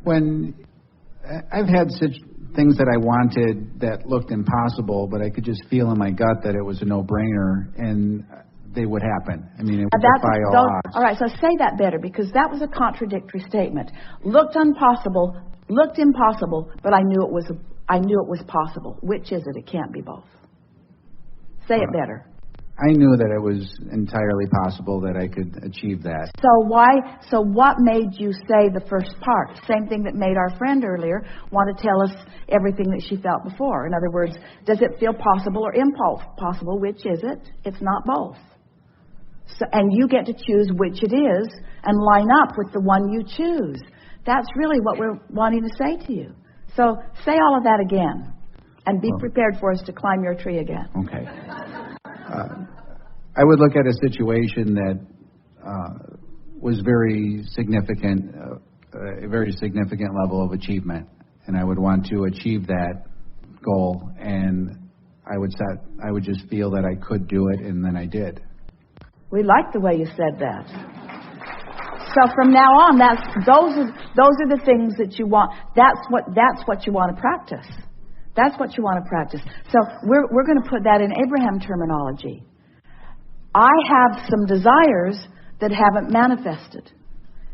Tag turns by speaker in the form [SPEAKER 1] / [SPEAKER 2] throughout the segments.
[SPEAKER 1] when I've had such things that I wanted that looked impossible, but I could just feel in my gut that it was a no-brainer, and they would happen. I mean, it would defy all odds.
[SPEAKER 2] All right, so say that better, because that was a contradictory statement. Looked impossible, but I knew it was possible. Which is it? It can't be both. Say it better.
[SPEAKER 1] I knew that it was entirely possible that I could achieve that.
[SPEAKER 2] So what made you say the first part? Same thing that made our friend earlier want to tell us everything that she felt before. In other words, does it feel possible or impossible? Which is it? It's not both. So, and you get to choose which it is and line up with the one you choose. That's really what we're wanting to say to you. So say all of that again, and be prepared for us to climb your tree again.
[SPEAKER 1] Okay. I would look at a situation that was very significant, a very significant level of achievement, and I would want to achieve that goal, and I would just feel that I could do it, and then I did.
[SPEAKER 2] We like the way you said that. So from now on, those are the things that you want. That's what you want to practice. That's what you want to practice. So we're going to put that in Abraham terminology. I have some desires that haven't manifested.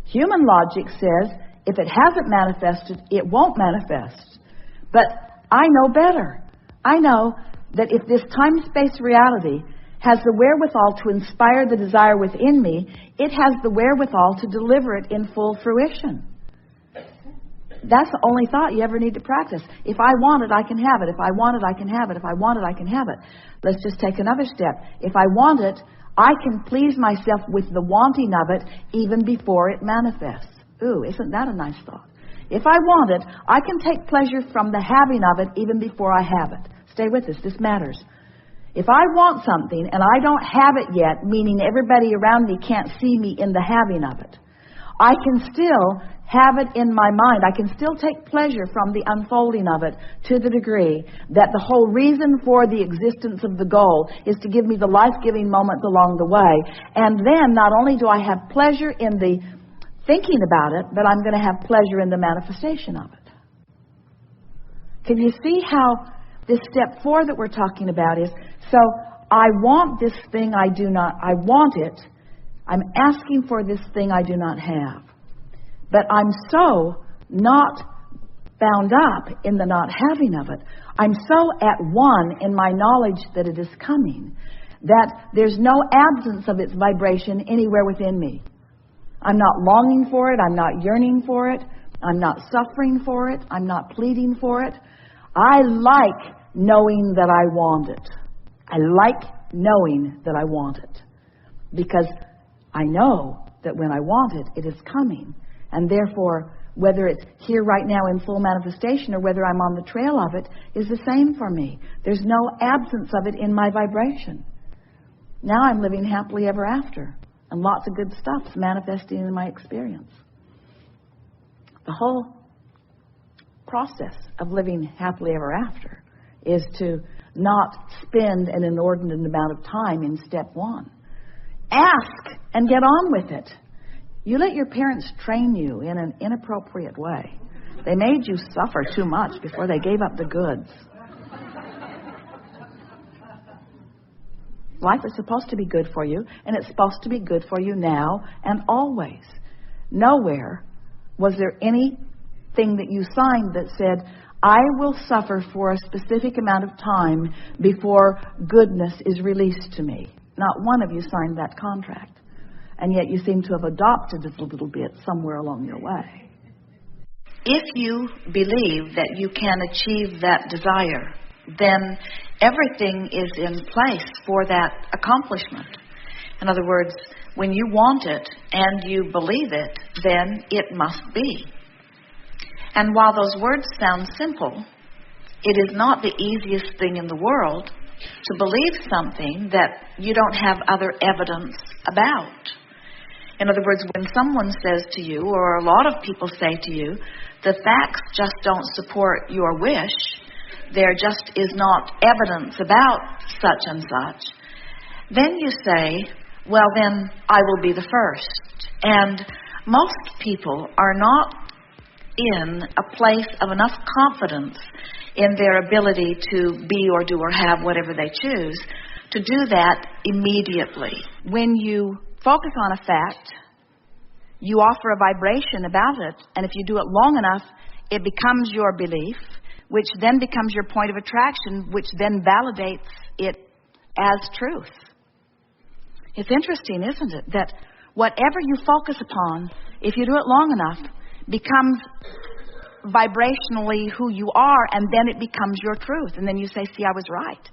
[SPEAKER 2] Human logic says if it hasn't manifested, it won't manifest. But I know better. I know that if this time-space reality has the wherewithal to inspire the desire within me, it has the wherewithal to deliver it in full fruition. That's the only thought you ever need to practice. If I want it, I can have it. If I want it, I can have it. If I want it, I can have it. Let's just take another step. If I want it, I can please myself with the wanting of it even before it manifests. Ooh, isn't that a nice thought? If I want it, I can take pleasure from the having of it even before I have it. Stay with us. This matters. If I want something and I don't have it yet, meaning everybody around me can't see me in the having of it, I can still have it in my mind. I can still take pleasure from the unfolding of it to the degree that the whole reason for the existence of the goal is to give me the life-giving moments along the way. And then not only do I have pleasure in the thinking about it, but I'm going to have pleasure in the manifestation of it. Can you see how this step 4 that we're talking about is, so I want this thing I want it. I'm asking for this thing I do not have. But I'm so not bound up in the not having of it. I'm so at one in my knowledge that it is coming that there's no absence of its vibration anywhere within me. I'm not longing for it. I'm not yearning for it. I'm not suffering for it. I'm not pleading for it. I like knowing that I want it. I like knowing that I want it. Because I know that when I want it, it is coming. And therefore, whether it's here right now in full manifestation or whether I'm on the trail of it, is the same for me. There's no absence of it in my vibration. Now I'm living happily ever after. And lots of good stuff's manifesting in my experience. The whole process of living happily ever after is to not spend an inordinate amount of time in step 1. Ask and get on with it. You let your parents train you in an inappropriate way. They made you suffer too much before they gave up the goods. Life is supposed to be good for you, and it's supposed to be good for you now and always. Nowhere was there anything that you signed that said, I will suffer for a specific amount of time before goodness is released to me. Not one of you signed that contract. And yet you seem to have adopted it a little bit somewhere along your way. If you believe that you can achieve that desire, then everything is in place for that accomplishment. In other words, when you want it and you believe it, then it must be. And while those words sound simple, it is not the easiest thing in the world to believe something that you don't have other evidence about. In other words, when someone says to you, or a lot of people say to you, the facts just don't support your wish, there just is not evidence about such and such, then you say, well, then I will be the first. And most people are not in a place of enough confidence in their ability to be or do or have whatever they choose, to do that immediately. When you focus on a fact, you offer a vibration about it, and if you do it long enough, it becomes your belief, which then becomes your point of attraction, which then validates it as truth. It's interesting, isn't it, that whatever you focus upon, if you do it long enough, becomes vibrationally who you are, and then it becomes your truth. And then you say, see, I was right.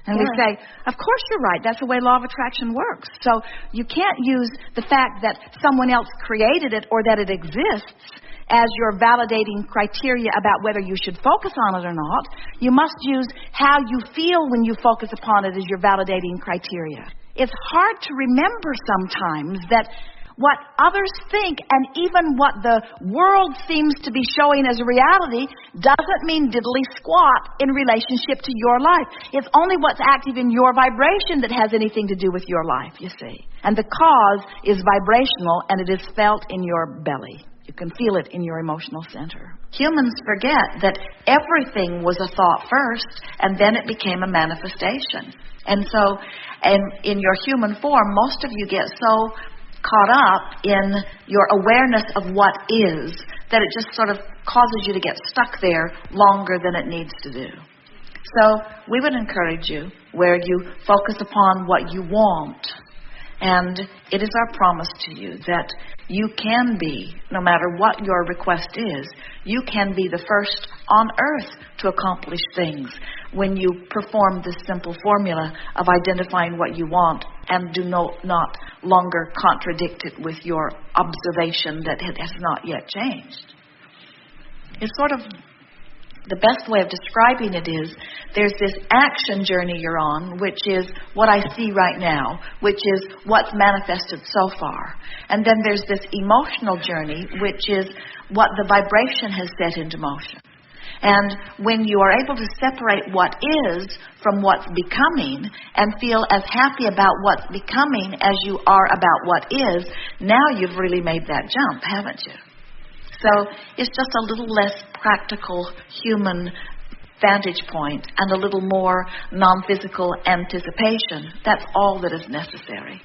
[SPEAKER 2] And we say, of course you're right. That's the way law of attraction works. So you can't use the fact that someone else created it or that it exists as your validating criteria about whether you should focus on it or not. You must use how you feel when you focus upon it as your validating criteria. It's hard to remember sometimes that what others think and even what the world seems to be showing as a reality doesn't mean diddly squat in relationship to your life. It's only what's active in your vibration that has anything to do with your life, you see. And the cause is vibrational, and it is felt in your belly. You can feel it in your emotional center. Humans forget that everything was a thought first, and then it became a manifestation. And so, in your human form, most of you get so caught up in your awareness of what is that it just sort of causes you to get stuck there longer than it needs to do. So we would encourage you where you focus upon what you want, and it is our promise to you that you can be, no matter what your request is, you can be the first on earth to accomplish things when you perform this simple formula of identifying what you want and do not longer contradict it with your observation that it has not yet changed. It's sort of the best way of describing it is there's this action journey you're on, which is what I see right now, which is what's manifested so far. And then there's this emotional journey, which is what the vibration has set into motion. And when you are able to separate what is from what's becoming and feel as happy about what's becoming as you are about what is, now you've really made that jump, haven't you? So it's just a little less practical human vantage point and a little more non-physical anticipation. That's all that is necessary.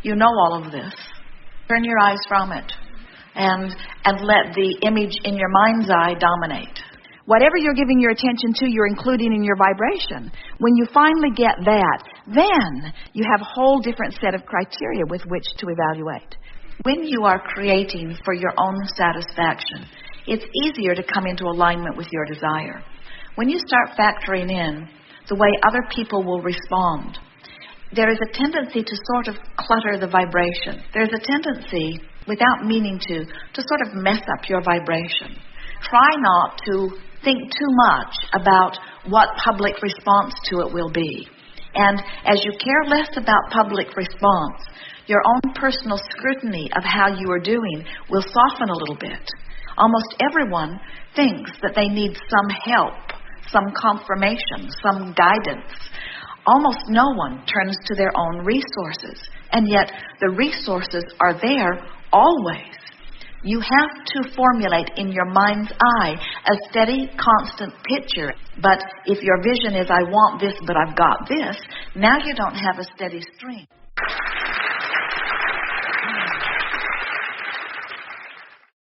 [SPEAKER 2] You know all of this. Turn your eyes from it and let the image in your mind's eye dominate. Whatever you're giving your attention to, you're including in your vibration. When you finally get that, then you have a whole different set of criteria with which to evaluate. When you are creating for your own satisfaction, it's easier to come into alignment with your desire. When you start factoring in the way other people will respond, there is a tendency to sort of clutter the vibration. There's a tendency, without meaning to sort of mess up your vibration. Try not to think too much about what public response to it will be. And as you care less about public response, your own personal scrutiny of how you are doing will soften a little bit. Almost everyone thinks that they need some help, some confirmation, some guidance. Almost no one turns to their own resources, and yet the resources are there always. You have to formulate in your mind's eye a steady, constant picture. But if your vision is, I want this, but I've got this, now you don't have a steady stream.